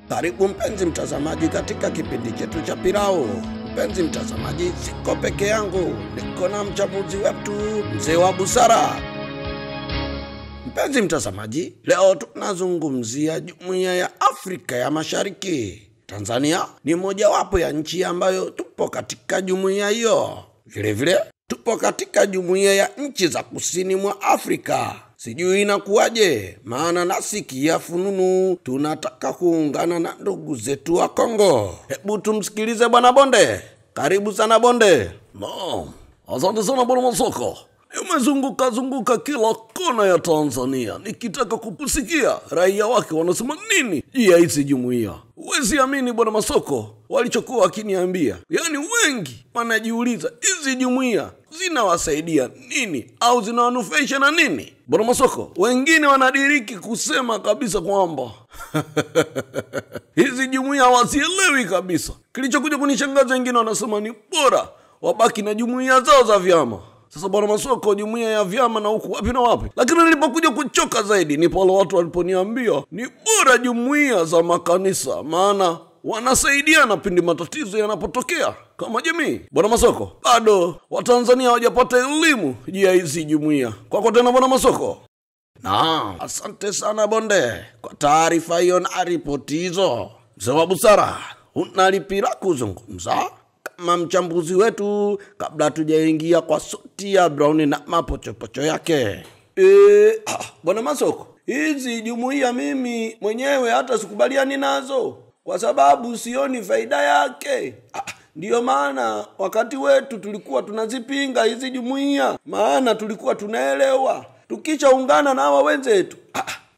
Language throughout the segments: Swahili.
Karibu mpenzi mtazamaji katika kipindi chetu cha Pilau. Mpenzi mtazamaji, siko peke yangu, niko na mchambuzi wetu mzee wa busara. Mpenzi mtazamaji, leo tunazungumzia Jumuiya ya Afrika ya Mashariki. Tanzania ni mojawapo ya nchi ambayo tupo katika jumuiya hiyo. Vile vile tupo katika jumuiya ya nchi za kusini mwa Afrika. Sijui inakuwaje, maana nasikia fununu tunataka kuungana na ndugu zetu wa Kongo. Hebu tumsikilize bwana Bonde. Karibu sana Bonde. Naam, asante sana bwana Masoko. Nimezunguka kila kona ya Tanzania nikitaka kukusikia raia wake wanasema nini juu ya hizi jumuiya. Huwezi amini bwana Masoko walichokuwa wakiniambia. Yaani wengi wanajiuliza hizi jumuiya zinawasaidia nini au zinawanufaisha na nini? Bwana Masoko, wengine wanadiriki kusema kabisa kwamba hizi jumuiya wasielewi kabisa. Kilichokuja kunishangaza, wengine wanasema ni bora wabaki na jumuiya zao za vyama. Sasa bwana Masoko, jumuiya ya vyama na huku wapi na wapi? Lakini nilipokuja kuchoka zaidi ni pale watu waliponiambia ni bora jumuiya za makanisa, maana wanasaidiana pindi matatizo yanapotokea kama jamii. Bwana Masoko, bado Watanzania hawajapata elimu juu ya hizi jumuiya. Kwako tena bwana Masoko. Naam, asante sana Bonde kwa taarifa hiyo na ripoti hizo. Mzee wa busara, unalipira kuzungumza kama mchambuzi wetu kabla tujaingia kwa sauti ya Brown na mapochopocho yake. Bwana Masoko, hizi jumuiya mimi mwenyewe hata sikubaliani nazo kwa sababu sioni faida yake. Ndiyo maana wakati wetu tulikuwa tunazipinga hizi jumuiya, maana tulikuwa tunaelewa tukishaungana na hawa wenzetu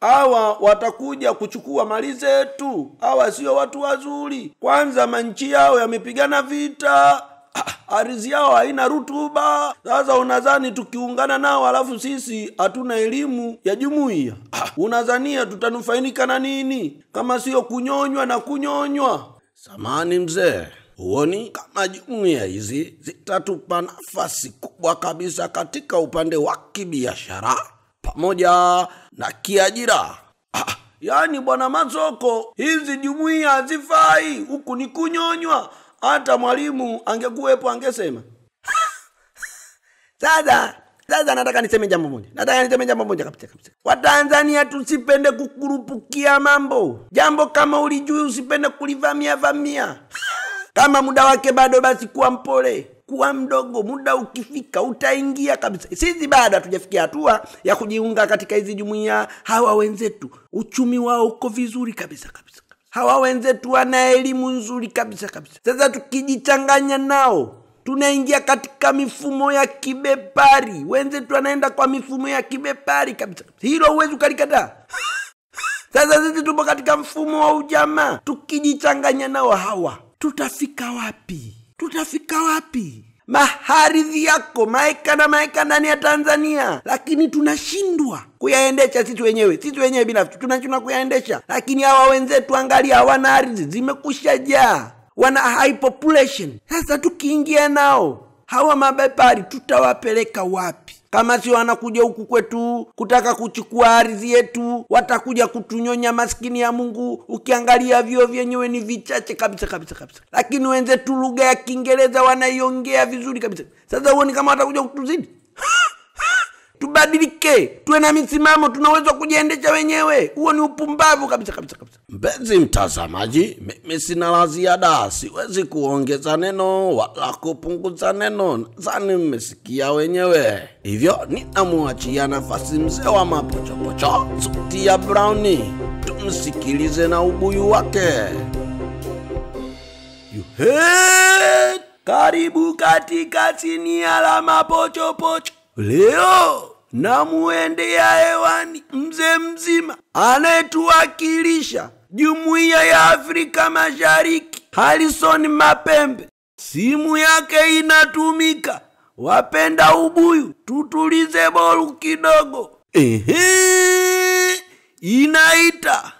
hawa watakuja kuchukua mali zetu. Hawa sio watu wazuri. Kwanza manchi yao yamepigana vita, ardhi yao haina rutuba. Sasa unadhani tukiungana nao alafu sisi hatuna elimu ya jumuiya, unadhania tutanufaika na nini kama sio kunyonywa na kunyonywa? Samani mzee, huoni kama jumuiya hizi zitatupa nafasi kubwa kabisa katika upande wa kibiashara pamoja na kiajira? Yaani bwana Masoko, hizi jumuiya hazifai, huku ni kunyonywa. Hata mwalimu angekuwepo angesema. Sasa nataka niseme jambo moja kabisa. Watanzania tusipende kukurupukia mambo. Jambo kama ulijui usipende kulivamia. Kama muda wake bado, basi kuwa mpole, kuwa mdogo. Muda ukifika utaingia kabisa. Sisi bado hatujafikia hatua ya kujiunga katika hizi jumuiya. Hawa wenzetu uchumi wao uko vizuri kabisa. Hawa wenzetu wana elimu nzuri kabisa. Sasa tukijichanganya nao tunaingia katika mifumo ya kibepari. Wenzetu wanaenda kwa mifumo ya kibepari kabisa. Hilo huwezi ukalikataa. Sasa sisi tupo katika mfumo wa ujamaa. Tukijichanganya nao hawa, tutafika wapi? Maharidhi yako maeka ndani ya Tanzania, lakini tunashindwa kuyaendesha sisi wenyewe binafsi. Tunachuna kuyaendesha, lakini hawa wenzetu angalia, hawana ardhi, zimekushajaa, wana high population. Sasa tukiingia nao hawa mabepari, tutawapeleka wapi? Kama si wanakuja huku kwetu kutaka kuchukua ardhi yetu, watakuja kutunyonya maskini ya Mungu. Ukiangalia vyo vyenyewe ni vichache kabisa. Lakini wenzetu lugha ya Kiingereza wanaiongea vizuri kabisa. Sasa huoni kama watakuja kutuzidi? Tubadilike, tuwe na misimamo, tunaweza kujiendesha wenyewe. Huo ni upumbavu kabisa. Mpenzi mtazamaji, mimi sina la ziada, siwezi kuongeza neno wala kupunguza neno. Nadhani mmesikia wenyewe. Hivyo ninamuachia nafasi mzee wa mapochopocho, sauti ya Brown. Tumsikilize na ubuyu wake. Karibu katika sinia la mapochopocho. Leo namuendea hewani mzee mzima anayetuwakilisha Jumuiya ya Afrika Mashariki, Harrison Mapembe. simu yake inatumika. Wapenda ubuyu, tutulize bolu kidogo. Inaita.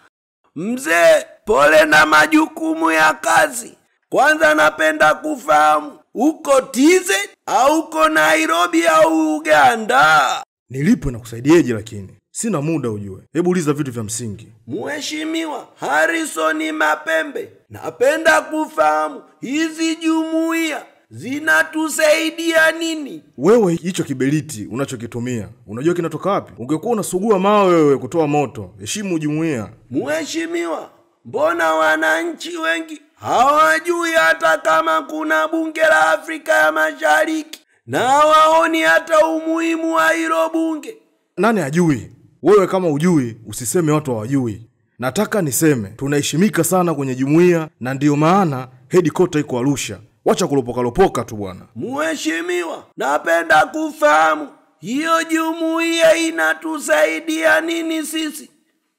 Mzee, pole na majukumu ya kazi. Kwanza napenda kufahamu, uko TZ au uko Nairobi au Uganda? Nilipo na kusaidieje lakini? Sina muda ujue. Hebu uliza vitu vya msingi. Mheshimiwa Harrison Mapembe, napenda kufahamu hizi jumuiya zinatusaidia nini? Wewe hicho kiberiti unachokitumia, unajua kinatoka wapi? Ungekuwa unasugua mawe wewe kutoa moto. Heshimu jumuiya. Mheshimiwa, mbona wananchi wengi hawajui hata kama kuna bunge la Afrika ya Mashariki na hawaoni hata umuhimu wa hilo bunge? Nani ajui? Wewe kama ujui, usiseme watu hawajui. Nataka niseme, tunaheshimika sana kwenye jumuiya na ndio maana headquarter iko Arusha. Wacha kulopoka tu bwana. Mheshimiwa, napenda kufahamu hiyo jumuiya inatusaidia nini sisi?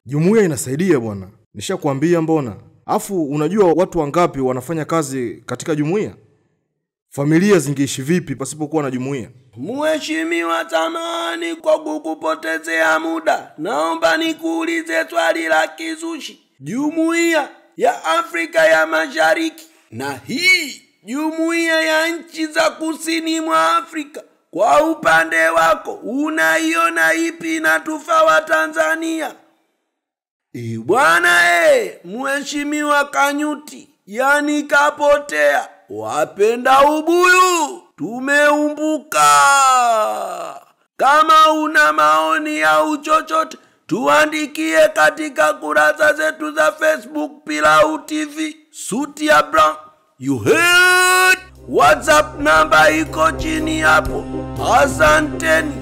Jumuiya inasaidia bwana. Nishakwambia mbona. Afu unajua watu wangapi wanafanya kazi katika jumuiya? Familia zingeishi vipi pasipokuwa na jumuiya? Mheshimiwa, tamani kwa kukupotezea muda, naomba nikuulize swali la kizushi. Jumuiya ya Afrika ya Mashariki na hii jumuiya ya nchi za kusini mwa Afrika, kwa upande wako unaiona ipi inatufaa wa Tanzania? Bwana Mheshimiwa Kanyuti, yani kapotea. Wapenda ubuyu, tumeumbuka. Kama una maoni au chochote, tuandikie katika kurasa zetu za Facebook Pilau TV Suti ya Brown. You heard? WhatsApp namba iko chini hapo. Asanteni.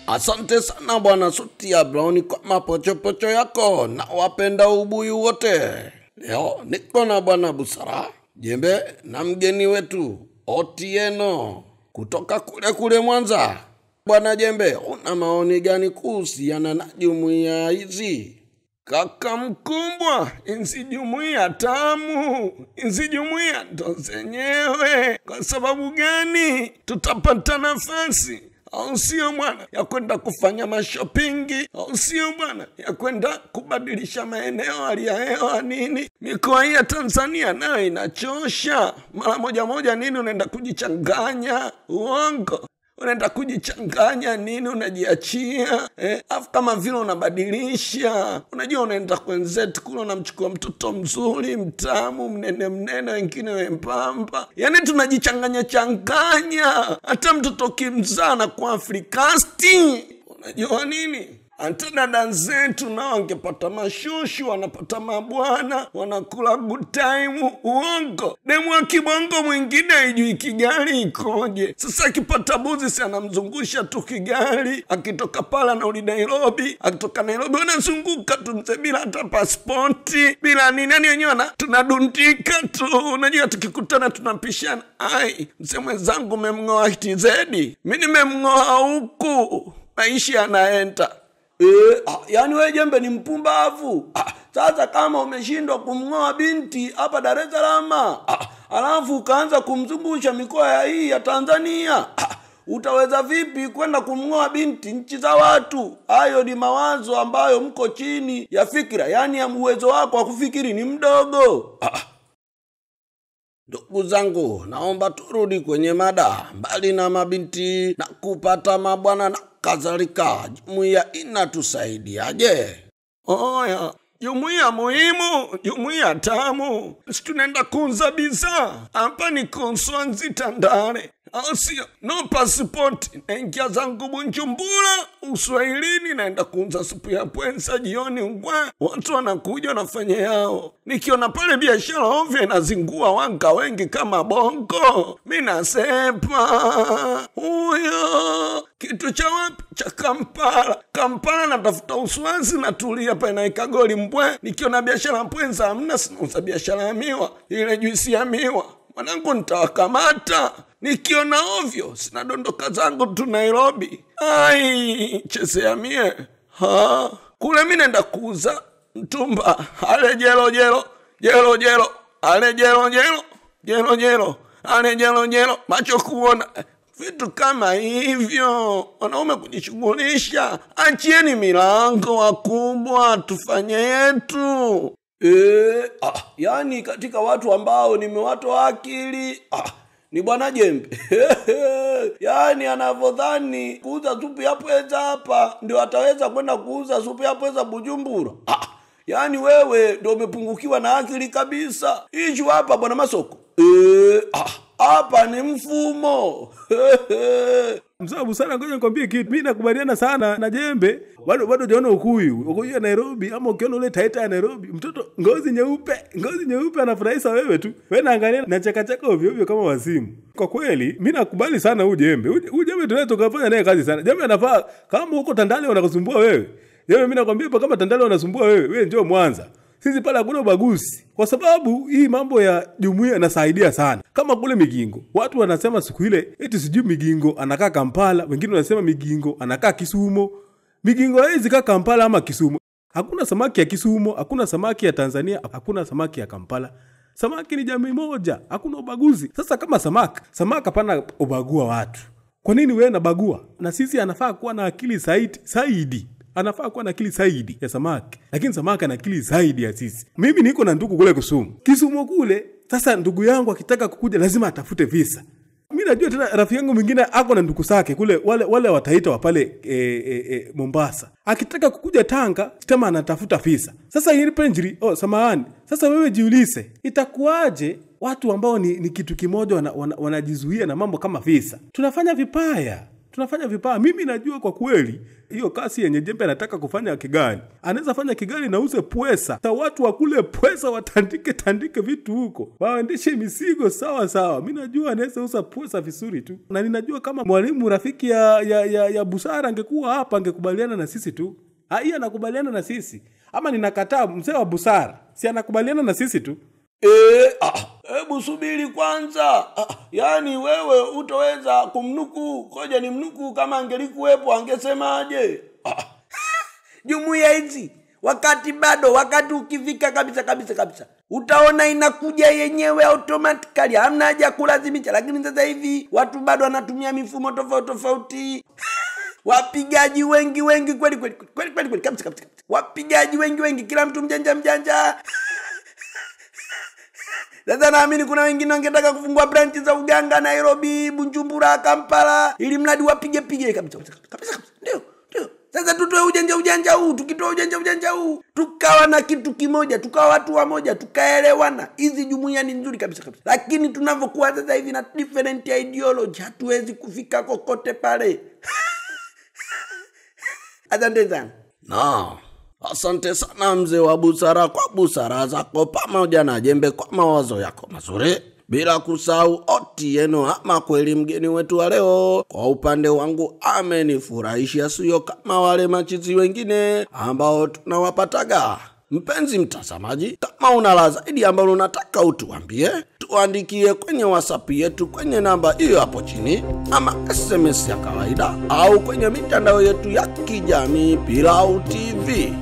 Asante sana bwana Suti ya Brown kwa mapochopocho yako na wapenda ubuyu wote. Leo niko na bwana Busara Jembe na mgeni wetu Otieno kutoka kule Mwanza. Bwana Jembe, una maoni gani kuhusiana na jumuiya hizi? Kaka mkumbwa, inzi jumuiya tamu, inzi jumuiya ndo zenyewe. Kwa sababu gani? Tutapata nafasi, au sio bwana, ya kwenda kufanya mashoppingi, au sio bwana, ya kwenda kubadilisha maeneo, hali ya hewa nini. Mikoa ya Tanzania nayo inachosha. Mara moja nini unaenda kujichanganya, uongo. Unaenda kujichanganya nini, unajiachia. Afu kama vile unabadilisha. Unajua unaenda kwenzetu kule unamchukua mtoto mzuri, mtamu, mnene, wengine wembamba. Yaani tunajichanganya. Hata mtoto kimzaa na kwa Afrikasti. Unajua nini? Hata dada zetu nao wangepata mashushu, wanapata mabwana, wanakula good time, uongo. Demu wa kibongo mwingine haijui Kigali ikoje. Sasa akipata buzi si anamzungusha tu Kigali, akitoka pala na uli Nairobi, akitoka Nairobi wanazunguka tu mzee bila hata pasipoti, bila nini. Nani wenyewe tunadundika tu. Unajua tukikutana tunapishana. Ai, mzee mwenzangu memngoa TZ, mimi nimemngoa huku. Maisha yanaenda. Yani wewe Jembe ni mpumbavu. Sasa kama umeshindwa kumngoa binti hapa Dar es Salaam, alafu ukaanza kumzungusha mikoa hii ya Tanzania, utaweza vipi kwenda kumngoa binti nchi za watu? Hayo ni mawazo ambayo mko chini ya fikira, yani ya uwezo wako wa kufikiri ni mdogo. Ndugu zangu, naomba turudi kwenye mada. Mbali na mabinti na kupata mabwana na kadhalika, jumuiya inatusaidiaje? Oya, jumuiya muhimu, jumuiya tamu. Sisi tunaenda kuuza bidhaa. Hapa ni Konswanzi Tandale. Asio, no passport. Naingia zangu Bujumbura, Uswahilini, naenda kuuza supu ya pwensa jioni ungwa. Watu wanakuja wanafanya yao. Nikiona pale biashara ovyo inazingua wanga wengi kama bongo, mimi nasepa. Huyo kitu cha wapi? Cha Kampala natafuta Uswazi, natulia pale na Ikagoli mbwe. Nikiona biashara pwensa hamna, sinauza biashara ya miwa, ile juisi ya miwa. Mwanangu nitawakamata. Nikiona ovyo sina dondoka zangu tu Nairobi. Ai, chezea mie. Kule mimi naenda kuuza Mtumba, ale jelo jelo, jelo jelo, ale jelo jelo, jelo jelo, ale jelo jelo, macho kuona. Vitu kama hivyo, wanaume kujishughulisha. Achieni milango wakubwa, tufanye yetu. Yani katika watu ambao nimewatoa akili, ni bwana Jembe. Yani anavodhani kuuza supu ya pweza hapa ndio ataweza kwenda kuuza supu ya pweza Bujumbura. Yani wewe ndio umepungukiwa na akili kabisa. Hicho hapa bwana Masoko. Hapa ni mfumo. Msabu sana, ngoja nikwambie kitu. Mimi nakubaliana sana na Jembe. Bado jaona Ukuyu ya Nairobi ama ukiona ule Taita ya Nairobi, mtoto ngozi nyeupe anafurahisha wewe tu. Wewe naangalia na chaka ovyo kama wazimu. Kwa kweli mimi nakubali sana huyu Jembe. Huyu Jembe tunaweza tukafanya naye kazi sana. Jembe anafaa kama huko Tandale wanakusumbua wewe. Jembe mimi nakwambia kama Tandale wanasumbua wewe njoo Mwanza. Sisi pala hakuna ubaguzi. Kwa sababu hii mambo ya jumuiya inasaidia sana. Kama kule Migingo, watu wanasema siku ile eti sijui Migingo anakaa Kampala, wengine wanasema Migingo anakaa Kisumu. Migingo hizi kaa Kampala ama Kisumu. Hakuna samaki ya Kisumu, hakuna samaki ya Tanzania, hakuna samaki ya Kampala. Samaki ni jamii moja, hakuna ubaguzi. Sasa kama samaki hapana ubagua watu. Kwa nini wewe unabagua? Na sisi anafaa kuwa na akili zaidi. Anafaa kuwa na akili zaidi ya samaki. Lakini samaki ana akili zaidi ya sisi. Mimi niko na ndugu kule Kisumu kule. Sasa ndugu yangu akitaka kukuja lazima atafute visa. Mimi najua tena rafiki yangu mwingine ako na ndugu zake kule wale wataita wa pale Mombasa. Akitaka kukuja Tanga, tena anatafuta visa. Sasa hili penjiri, samahani. Sasa wewe jiulize, itakuwaje watu ambao ni kitu kimoja wanajizuia na mambo kama visa? Tunafanya vibaya. Mimi najua kwa kweli hiyo kasi yenye Jembe anataka kufanya Kigali. Anaweza fanya Kigali na uze pwesa. Sa watu wakule pwesa watandike vitu huko. Waendeshe misigo sawa. Mimi najua anaweza uza pwesa vizuri tu. Na ninajua kama mwalimu rafiki ya Busara angekuwa hapa angekubaliana na sisi tu. Yeye anakubaliana na sisi. Ama ninakataa mzee wa Busara. Si anakubaliana na sisi tu. Hebu subiri kwanza. Yani wewe utoweza kumnuku, koja ni mnuku kama angelikuwepo angesemaje? Jumuiya hizi wakati ukifika kabisa utaona inakuja yenyewe automatically, hamna haja kulazimisha. Lakini sasa hivi watu bado wanatumia mifumo tofauti. Wapigaji wengi kweli kabisa. Wapigaji wengi, kila mtu mjanja. Sasa naamini kuna wengine wangetaka kufungua branch za uganga Nairobi, Bujumbura, Kampala, ili mradi wapige kabisa. Ndio. Sasa tutoe ujanja huu, tukitoa ujanja huu, tukawa na kitu kimoja, tukawa watu wamoja, tukaelewana. Hizi jumuiya ni nzuri kabisa. Lakini tunavyokuwa sasa hivi na different ideology, hatuwezi kufika kokote pale. Asante sana. No. Asante sana mzee wa Busara kwa busara zako pamoja na Jembe kwa mawazo yako mazuri. Bila kusahau Otieno, ama kweli mgeni wetu wa leo kwa upande wangu amenifurahisha, sio kama wale machizi wengine ambao tunawapataga. Mpenzi mtazamaji, kama una la zaidi ambalo unataka utuambie, tuandikie kwenye WhatsApp yetu kwenye namba hiyo hapo chini, ama SMS ya kawaida, au kwenye mitandao yetu ya kijamii Pilau TV.